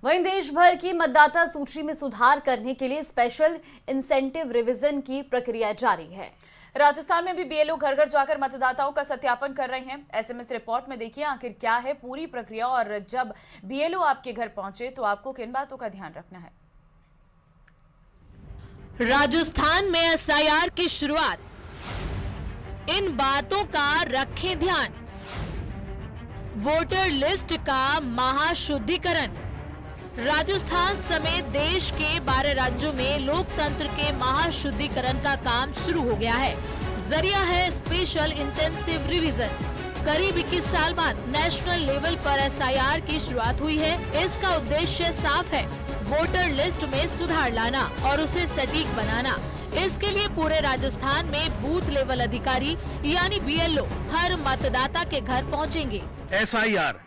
वहीं देश भर की मतदाता सूची में सुधार करने के लिए स्पेशल इंसेंटिव रिवीजन की प्रक्रिया जारी है। राजस्थान में भी बीएलओ घर घर जाकर मतदाताओं का सत्यापन कर रहे हैं। एसएमएस रिपोर्ट में देखिए आखिर क्या है पूरी प्रक्रिया और जब बीएलओ आपके घर पहुंचे तो आपको किन बातों का ध्यान रखना है। राजस्थान में एसआईआर की शुरुआत, इन बातों का रखें ध्यान। वोटर लिस्ट का महाशुद्धिकरण। राजस्थान समेत देश के 12 राज्यों में लोकतंत्र के महाशुद्धिकरण का काम शुरू हो गया है। जरिया है स्पेशल इंटेंसिव रिवीजन। करीब 21 साल बाद नेशनल लेवल पर एसआईआर की शुरुआत हुई है। इसका उद्देश्य साफ है, वोटर लिस्ट में सुधार लाना और उसे सटीक बनाना। इसके लिए पूरे राजस्थान में बूथ लेवल अधिकारी यानी बीएलओ हर मतदाता के घर पहुंचेंगे। एसआईआर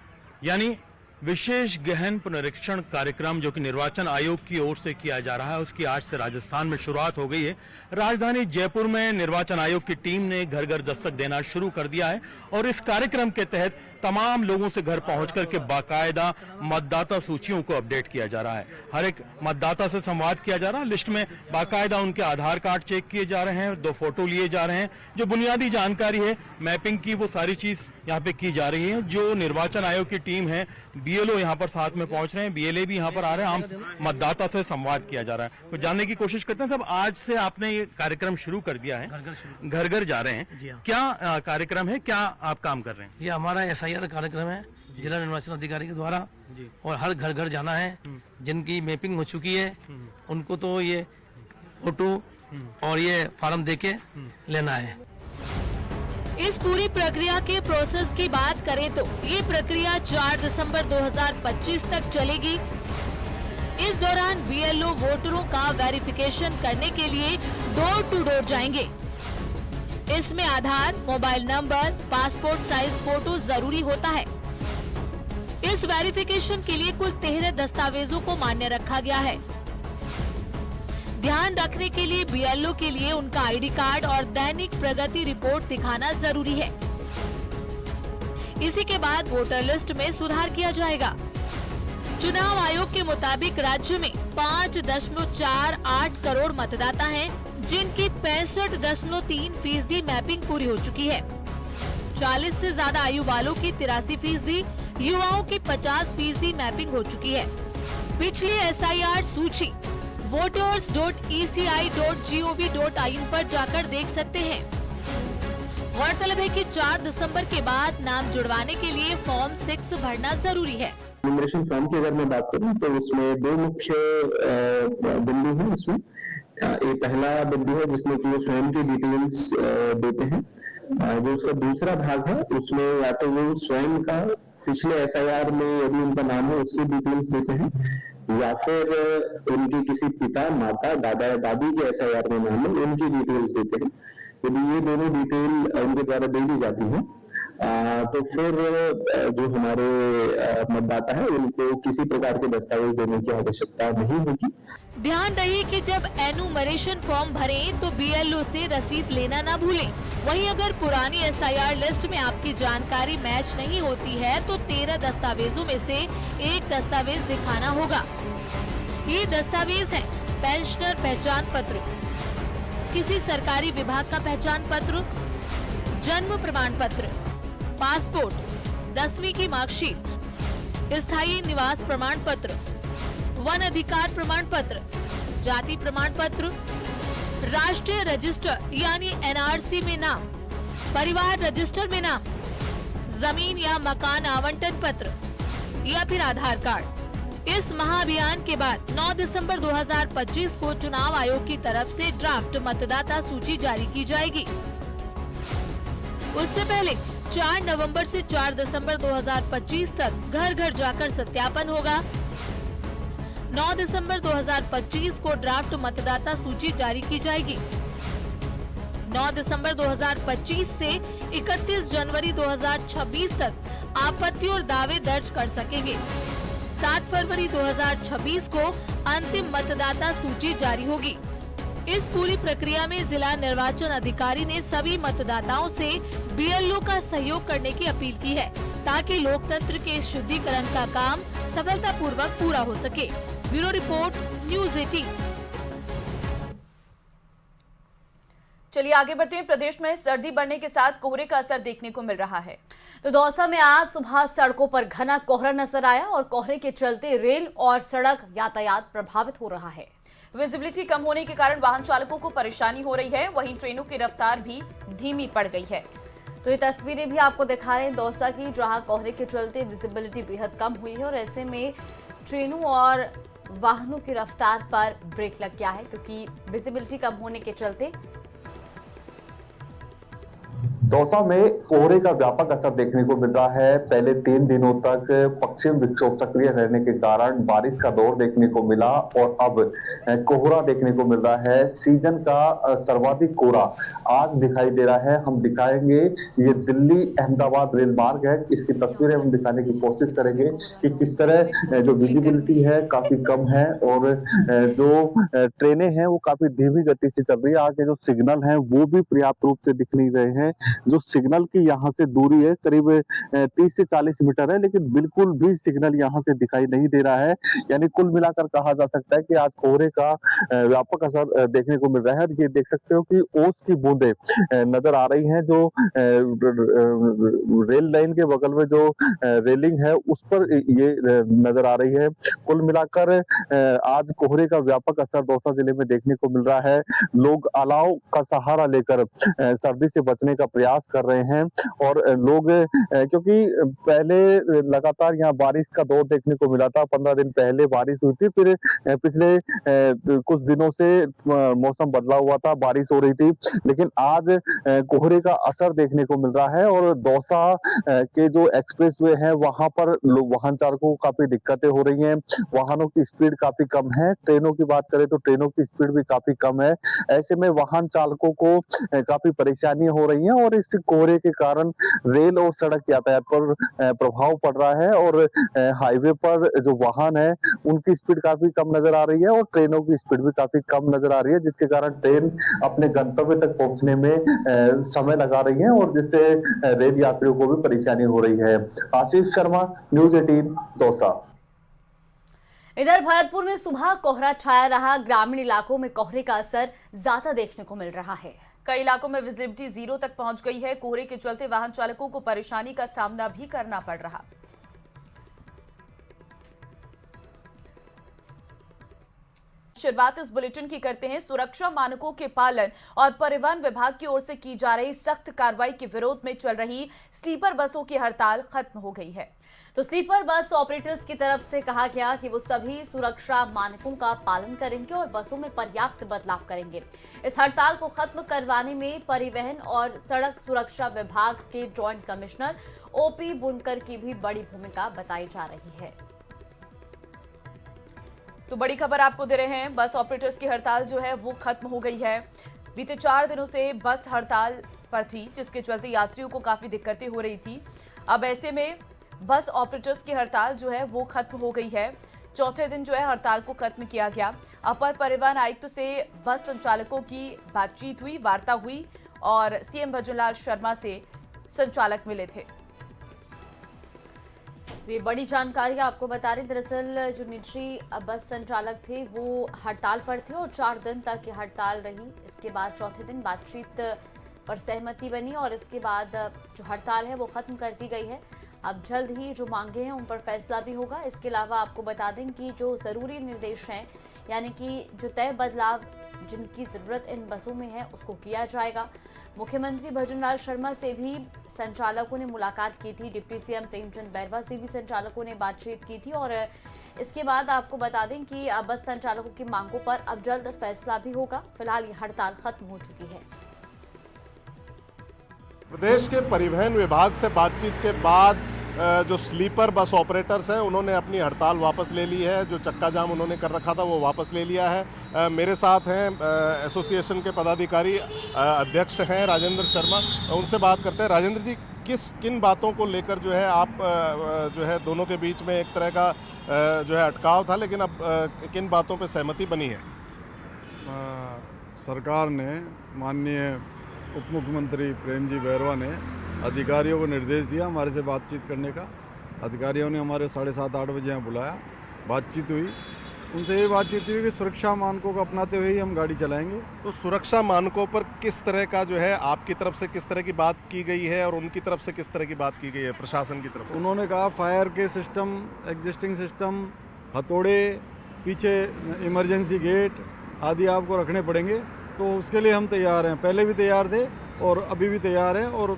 यानी विशेष गहन पुनरीक्षण कार्यक्रम जो कि निर्वाचन आयोग की ओर से किया जा रहा है, उसकी आज से राजस्थान में शुरुआत हो गई है। राजधानी जयपुर में निर्वाचन आयोग की टीम ने घर घर दस्तक देना शुरू कर दिया है और इस कार्यक्रम के तहत तमाम लोगों से घर पहुंच करके बाकायदा मतदाता सूचियों को अपडेट किया जा रहा है। हर एक मतदाता से संवाद किया जा रहा है। लिस्ट में बाकायदा उनके आधार कार्ड चेक किए जा रहे हैं, 2 फोटो लिए जा रहे हैं। जो बुनियादी जानकारी है मैपिंग की, वो सारी चीज यहाँ पे की जा रही है। जो निर्वाचन आयोग की टीम है, बीएलओ यहाँ पर साथ में पहुंच रहे हैं, बीएलए भी यहाँ पर आ रहे हैं। आम मतदाता से संवाद किया जा रहा है, तो जानने की कोशिश करते हैं। सब आज से आपने ये कार्यक्रम शुरू कर दिया है, घर घर जा रहे हैं। क्या कार्यक्रम है, क्या आप काम कर रहे हैं? ये हमारा एसआईआर कार्यक्रम है जिला निर्वाचन अधिकारी के द्वारा, और हर घर घर जाना है। जिनकी मैपिंग हो चुकी है उनको तो ये फोटो और ये फॉर्म देके लेना है। इस पूरी प्रक्रिया के प्रोसेस की बात करें तो ये प्रक्रिया 4 दिसंबर 2025 तक चलेगी। इस दौरान बीएलओ वोटरों का वेरिफिकेशन करने के लिए डोर टू डोर जाएंगे। इसमें Aadhaar, mobile number, passport size photo जरूरी होता है। इस वेरिफिकेशन के लिए कुल 13 दस्तावेजों को मान्य रखा गया है। ध्यान रखने के लिए बीएलओ के लिए उनका आईडी कार्ड और दैनिक प्रगति रिपोर्ट दिखाना जरूरी है। इसी के बाद वोटर लिस्ट में सुधार किया जाएगा। चुनाव आयोग के मुताबिक राज्य में 5.48 करोड़ मतदाता हैं, जिनकी 65.3% मैपिंग पूरी हो चुकी है। 40 से ज्यादा आयु वालों की 83%, युवाओं की 50% मैपिंग हो चुकी है। पिछली एसआईआर सूची voters.eci.gov.in पर जाकर देख सकते हैं। गौरतलब है कि 4 दिसंबर के बाद नाम जुड़वाने के लिए फॉर्म 6 भरना जरूरी है। इन्यूमरेशन फॉर्म की अगर मैं बात करूं तो उसमें 2 मुख्य बिंदु हैं। इसमें एक पहला बिंदु है जिसमें कि वो स्वयं की डिटेल्स देते हैं। जो उसका दूसरा भाग है उसमें या तो वो स्वयं का पिछले एसआईआर में यदि उनका नाम है उसकी डिटेल्स देते हैं, या फिर उनके किसी पिता, माता, दादा या दादी के एसआईआर में नाम है उनकी डिटेल्स देते हैं। यदि ये दोनों डिटेल उनके द्वारा दे दी जाती है तो फिर जो हमारे मतदाता है उनको किसी प्रकार के दस्तावेज देने की आवश्यकता नहीं होगी। ध्यान रहे कि जब एनुमरेशन फॉर्म भरें तो बीएलओ से रसीद लेना ना भूलें। वहीं अगर पुरानी एसआईआर लिस्ट में आपकी जानकारी मैच नहीं होती है तो 13 दस्तावेजों में से एक दस्तावेज दिखाना होगा। ये दस्तावेज है पेंशनर पहचान पत्र, किसी सरकारी विभाग का पहचान पत्र, जन्म प्रमाण पत्र, पासपोर्ट, 10वीं की मार्कशीट, स्थायी निवास प्रमाण पत्र, वन अधिकार प्रमाण पत्र, जाति प्रमाण पत्र, राष्ट्रीय रजिस्टर यानी एनआरसी में नाम, परिवार रजिस्टर में नाम, जमीन या मकान आवंटन पत्र या फिर आधार कार्ड। इस महाअभियान के बाद 9 दिसंबर 2025 को चुनाव आयोग की तरफ से ड्राफ्ट मतदाता सूची जारी की जाएगी। उससे पहले 4 नवंबर से 4 दिसंबर 2025 तक घर घर जाकर सत्यापन होगा। 9 दिसंबर 2025 को ड्राफ्ट मतदाता सूची जारी की जाएगी। 9 दिसंबर 2025 से 31 जनवरी 2026 तक आपत्ति और दावे दर्ज कर सकेंगे। 7 फरवरी 2026 को अंतिम मतदाता सूची जारी होगी। इस पूरी प्रक्रिया में जिला निर्वाचन अधिकारी ने सभी मतदाताओं से बीएलओ का सहयोग करने की अपील की है, ताकि लोकतंत्र के शुद्धिकरण का काम सफलतापूर्वक पूरा हो सके। Bureau report, news 18। चलिए आगे बढ़ते हैं। प्रदेश में सर्दी बढ़ने के साथ कोहरे का असर देखने को मिल रहा है। तो दौसा में आज सुबह सड़कों पर घना कोहरा नजर आया और कोहरे के चलते रेल और सड़क यातायात प्रभावित हो रहा है। विजिबिलिटी कम होने के कारण वाहन चालकों को परेशानी हो रही है, वहीं ट्रेनों की रफ्तार भी धीमी पड़ गई है। तो ये तस्वीरें भी आपको दिखा रहे हैं दौसा की, जहां कोहरे के चलते विजिबिलिटी बेहद कम हुई है और ऐसे में ट्रेनों और वाहनों की रफ्तार पर ब्रेक लग गया है, क्योंकि विजिबिलिटी कम होने के चलते। दौसा में कोहरे का व्यापक असर देखने को मिल रहा है। पहले 3 दिनों तक पश्चिम विक्षोभ सक्रिय रहने के कारण बारिश का दौर देखने को मिला और अब कोहरा देखने को मिल रहा है। सीजन का सर्वाधिक कोहरा आज दिखाई दे रहा है। हम दिखाएंगे, ये दिल्ली अहमदाबाद रेल मार्ग है, इसकी तस्वीरें हम दिखाने की कोशिश करेंगे कि किस तरह जो विजिबिलिटी है काफी कम है और जो ट्रेनें हैं वो काफी धीमी गति से चल रही है। आगे जो सिग्नल है वो भी पर्याप्त रूप से दिख नहीं रहे हैं। जो सिग्नल की यहाँ से दूरी है करीब 30 से 40 मीटर है, लेकिन बिल्कुल भी सिग्नल यहाँ से दिखाई नहीं दे रहा है। यानी कुल मिलाकर कहा जा सकता है कि आज कोहरे का व्यापक असर देखने को मिल रहा है। ये देख सकते हो कि ओस की बूंदें नजर आ रही हैं। जो रेल लाइन के बगल में जो रेलिंग है उस पर ये नजर आ रही है। कुल मिलाकर आज कोहरे का व्यापक असर दौसा जिले में देखने को मिल रहा है। लोग अलाव का सहारा लेकर सर्दी से बचने का प्रयास कर रहे हैं और लोग क्योंकि पहले लगातार यहाँ बारिश का दौर देखने को मिला था। 15 दिन पहले बारिश हुई थी, फिर पिछले कुछ दिनों से मौसम बदला हुआ था, बारिश हो रही थी, लेकिन आज कोहरे का असर देखने को मिल रहा है और दौसा के जो एक्सप्रेसवे हैं वहां पर वाहन चालकों को काफी दिक्कतें हो रही हैं। वाहनों की स्पीड काफी कम है। ट्रेनों की बात करें तो ट्रेनों की स्पीड भी काफी कम है। ऐसे में वाहन चालकों को काफी परेशानी हो रही है और इस कोहरे के कारण रेल और सड़क यातायात पर प्रभाव पड़ रहा है और हाईवे पर जो वाहन है उनकी स्पीड काफी कम नजर आ रही है और ट्रेनों की स्पीड भी काफी कम नजर आ रही है, जिसके कारण ट्रेन अपने गंतव्य तक पहुंचने में समय लगा रही है और जिससे रेल यात्रियों को भी परेशानी हो रही है। आशीष शर्मा, न्यूज़ 18 दौसा। इधर भरतपुर में सुबह कोहरा छाया रहा। ग्रामीण इलाकों में कोहरे का असर ज्यादा देखने को मिल रहा है। कई इलाकों में विजिबिलिटी 0 तक पहुंच गई है। कोहरे के चलते वाहन चालकों को परेशानी का सामना भी करना पड़ रहा। शुरुआत इस बुलेटिन की करते हैं। सुरक्षा मानकों के पालन और परिवहन विभाग की ओर से की जा रही सख्त कार्रवाई के विरोध में चल रही स्लीपर बसों की हड़ताल खत्म हो गई है। तो स्लीपर बस ऑपरेटर्स की तरफ से कहा गया कि वो सभी सुरक्षा मानकों का पालन करेंगे और बसों में पर्याप्त बदलाव करेंगे। इस हड़ताल को खत्म करवाने में परिवहन और सड़क सुरक्षा विभाग के जॉइंट कमिश्नर ओपी बुनकर की भी बड़ी भूमिका बताई जा रही है। तो बड़ी खबर आपको दे रहे हैं, बस ऑपरेटर्स की हड़ताल जो है वो खत्म हो गई है। बीते 4 दिनों से बस हड़ताल पर थी, जिसके चलते यात्रियों को काफी दिक्कतें हो रही थी। अब ऐसे में बस ऑपरेटर्स की हड़ताल जो है वो खत्म हो गई है। चौथे दिन जो है हड़ताल को खत्म किया गया। अपर परिवहन आयुक्त से बस संचालकों की बातचीत हुई, वार्ता हुई और सीएम भजनलाल शर्मा से संचालक मिले थे। ये बड़ी जानकारी आपको बता रहे। दरअसल जो निजी बस संचालक थे वो हड़ताल पर थे और 4 दिन तक ये हड़ताल रही। इसके बाद चौथे दिन बातचीत पर सहमति बनी और इसके बाद जो हड़ताल है वो खत्म कर दी गई है। अब जल्द ही जो मांगे हैं उन पर फैसला भी होगा। इसके अलावा आपको बता दें कि जो ज़रूरी निर्देश हैं, यानी कि जो तय बदलाव जिनकी ज़रूरत इन बसों में है उसको किया जाएगा। मुख्यमंत्री भजनलाल शर्मा से भी संचालकों ने मुलाकात की थी। डिप्टी सीएम प्रेमचंद बैरवा से भी संचालकों ने बातचीत की थी और इसके बाद आपको बता दें कि बस संचालकों की मांगों पर अब जल्द फैसला भी होगा। फिलहाल ये हड़ताल खत्म हो चुकी है। प्रदेश के परिवहन विभाग से बातचीत के बाद जो स्लीपर बस ऑपरेटर्स हैं उन्होंने अपनी हड़ताल वापस ले ली है। जो चक्का जाम उन्होंने कर रखा था वो वापस ले लिया है। मेरे साथ हैं एसोसिएशन के पदाधिकारी, अध्यक्ष हैं राजेंद्र शर्मा। उनसे बात करते हैं। राजेंद्र जी, किन बातों को लेकर जो है आप जो है दोनों के बीच में एक तरह का जो है अटकाव था, लेकिन अब किन बातों पर सहमति बनी है? सरकार ने, माननीय उप मुख्यमंत्री प्रेम जी बैरवा ने अधिकारियों को निर्देश दिया हमारे से बातचीत करने का अधिकारियों ने हमारे 7:30-8 बजे यहाँ बुलाया, बातचीत हुई। उनसे ये बातचीत हुई कि सुरक्षा मानकों को अपनाते हुए ही हम गाड़ी चलाएंगे। तो सुरक्षा मानकों पर किस तरह का जो है आपकी तरफ से किस तरह की बात की गई है और उनकी तरफ से किस तरह की बात की गई है प्रशासन की तरफ से? उन्होंने कहा फायर के सिस्टम, एग्जिस्टिंग सिस्टम, हथौड़े, पीछे इमरजेंसी गेट आदि आपको रखने पड़ेंगे। तो उसके लिए हम तैयार हैं, पहले भी तैयार थे और अभी भी तैयार हैं। और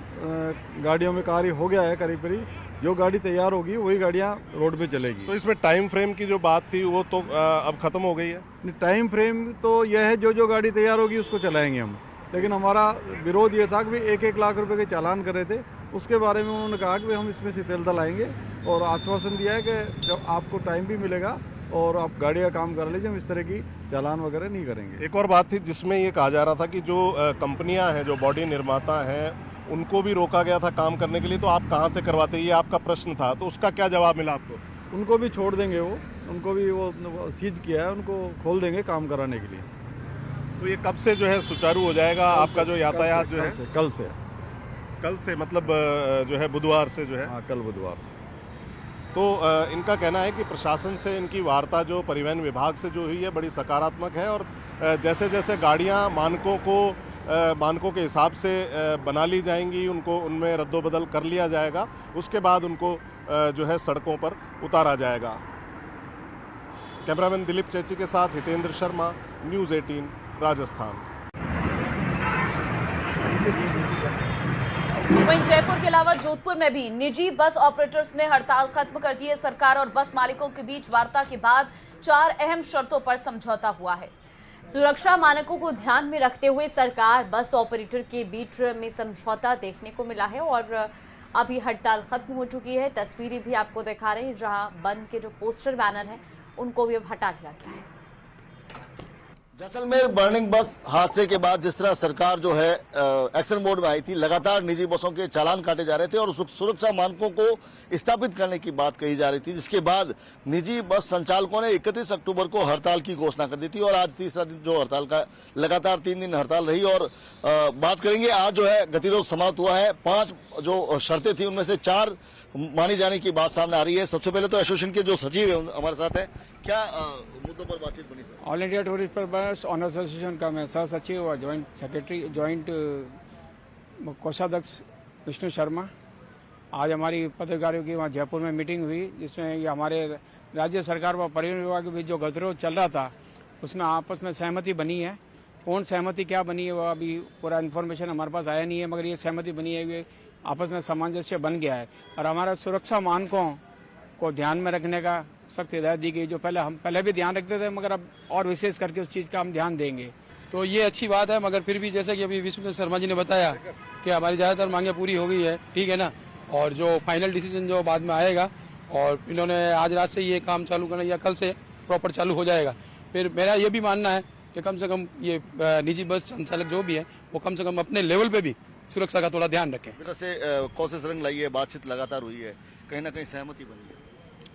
गाड़ियों में कार्य हो गया है करीब करीब। जो गाड़ी तैयार होगी वही गाड़ियाँ रोड पे चलेगी। तो इसमें टाइम फ्रेम की जो बात थी वो तो अब खत्म हो गई है। टाइम फ्रेम तो यह है, जो गाड़ी तैयार होगी उसको चलाएंगे हम। लेकिन हमारा विरोध ये था कि 1-1 लाख रुपए के चालान कर रहे थे। उसके बारे में उन्होंने कहा कि हम इसमें शिथिलता लाएंगे और आश्वासन दिया है कि जब आपको टाइम भी मिलेगा और आप गाड़ी का काम कर लीजिए, हम इस तरह की चालान वगैरह नहीं करेंगे। एक और बात थी जिसमें ये कहा जा रहा था कि जो कंपनियां हैं, जो बॉडी निर्माता हैं, उनको भी रोका गया था काम करने के लिए। तो आप कहां से करवाते, ये आपका प्रश्न था, तो उसका क्या जवाब मिला आपको? उनको भी छोड़ देंगे, उनको भी वो सीज किया है, उनको खोल देंगे काम कराने के लिए। तो ये कब से जो है सुचारू हो जाएगा आपका जो यातायात जो है? कल से मतलब जो है बुधवार से जो है? हाँ, कल बुधवार से। तो इनका कहना है कि प्रशासन से इनकी वार्ता जो परिवहन विभाग से जो हुई है बड़ी सकारात्मक है और जैसे जैसे गाड़ियां मानकों के हिसाब से बना ली जाएंगी, उनको उनमें रद्दोबदल कर लिया जाएगा, उसके बाद उनको जो है सड़कों पर उतारा जाएगा। कैमरामैन दिलीप चेची के साथ हितेंद्र शर्मा, न्यूज़ 18 राजस्थान। वहीं जयपुर के अलावा जोधपुर में भी निजी बस ऑपरेटर्स ने हड़ताल खत्म कर दी है। सरकार और बस मालिकों के बीच वार्ता के बाद 4 अहम शर्तों पर समझौता हुआ है। सुरक्षा मानकों को ध्यान में रखते हुए सरकार बस ऑपरेटर के बीच में समझौता देखने को मिला है और अभी हड़ताल खत्म हो चुकी है। तस्वीरें भी आपको दिखा रहे हैं जहां बंद के जो पोस्टर बैनर हैं उनको भी अब हटा दिया गया है। जैसलमेर बर्निंग बस हादसे के बाद जिस तरह सरकार जो है एक्शन मोड में आई थी, लगातार निजी बसों के चालान काटे जा रहे थे और सुरक्षा मानकों को स्थापित करने की बात कही जा रही थी, जिसके बाद निजी बस संचालकों ने 31 अक्टूबर को हड़ताल की घोषणा कर दी थी और आज तीसरा दिन जो हड़ताल का लगातार 3 दिन हड़ताल रही। और बात करेंगे, आज जो है गतिरोध समाप्त हुआ है। 5 जो शर्तें थी उनमें से 4 मानी जाने की बात सामने आ रही है। सबसे पहले तो एसोसिएशन के जो सचिव है हमारे साथ है, क्या मुद्दों पर बातचीत बनी? ऑल इंडिया टूरिस्ट पर बस ऑनर एसोसिएशन का मैं सह सचिव और ज्वाइंट सेक्रेटरी, ज्वाइंट कोषाध्यक्ष विष्णु शर्मा। आज हमारी पत्रकारों की वहाँ जयपुर में मीटिंग हुई, जिसमें ये हमारे राज्य सरकार व परिवहन विभाग के बीच जो गतिरोध चल रहा था उसमें आपस में सहमति बनी है। पूर्ण सहमति क्या बनी है वो अभी पूरा इन्फॉर्मेशन हमारे पास आया नहीं है, मगर ये सहमति बनी है, ये आपस में सामंजस्य बन गया है और हमारा सुरक्षा मानकों को ध्यान में रखने का सख्त हिदायत दी गई। जो हम पहले भी ध्यान रखते थे, मगर अब और विशेष करके उस चीज़ का हम ध्यान देंगे। तो ये अच्छी बात है, मगर फिर भी जैसे कि अभी विष्णु शर्मा जी ने बताया कि हमारी ज़्यादातर मांगे पूरी हो गई है, ठीक है ना। और जो फाइनल डिसीजन जो बाद में आएगा, और इन्होंने आज रात से ये काम चालू करना या कल से प्रॉपर चालू हो जाएगा। फिर मेरा ये भी मानना है कि कम से कम ये निजी बस संचालक जो भी है वो कम से कम अपने लेवल पे भी सुरक्षा का थोड़ा ध्यान रखें। से कोशिश रंग लाई है, बातचीत लगातार हुई है, कहीं ना कहीं सहमति बनी है।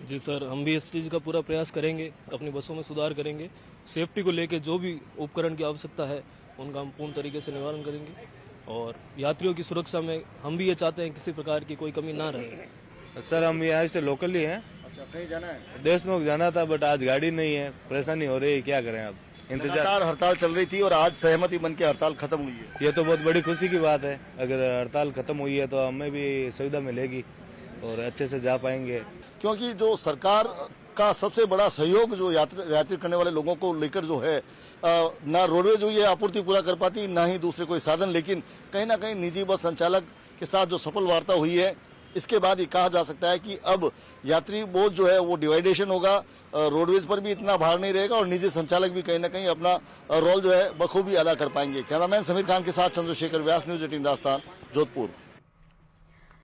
जी सर, हम भी इस चीज़ का पूरा प्रयास करेंगे, अपनी बसों में सुधार करेंगे। सेफ्टी को लेके जो भी उपकरण की आवश्यकता है उनका हम पूर्ण तरीके से निवारण करेंगे और यात्रियों की सुरक्षा में हम भी ये चाहते हैं किसी प्रकार की कोई कमी ना रहे। सर, हम यहाँ से लोकल ही हैं। अच्छा, कहीं जाना है? देशमुख जाना था, बट आज गाड़ी नहीं है, परेशानी हो रही है, क्या करें अब। इंतजार, हड़ताल चल रही थी और आज सहमति बन के हड़ताल खत्म हुई है। ये तो बहुत बड़ी खुशी की बात है। अगर हड़ताल खत्म हुई है तो हमें भी सुविधा मिलेगी और अच्छे से जा पाएंगे, क्योंकि जो सरकार का सबसे बड़ा सहयोग जो यात्री करने वाले लोगों को लेकर जो है, ना रोडवेज जो ये आपूर्ति पूरा कर पाती, ना ही दूसरे कोई साधन। लेकिन कहीं ना कहीं निजी बस संचालक के साथ जो सफल वार्ता हुई है, इसके बाद ये कहा जा सकता है कि अब यात्री बोझ जो है वो डिवाइडेशन होगा, रोडवेज पर भी इतना भार नहीं रहेगा और निजी संचालक भी कहीं ना कहीं अपना रोल जो है बखूबी अदा कर पाएंगे। कैमरामैन समीर खान के साथ चंद्रशेखर व्यास, न्यूज़ 18 राजस्थान, जोधपुर।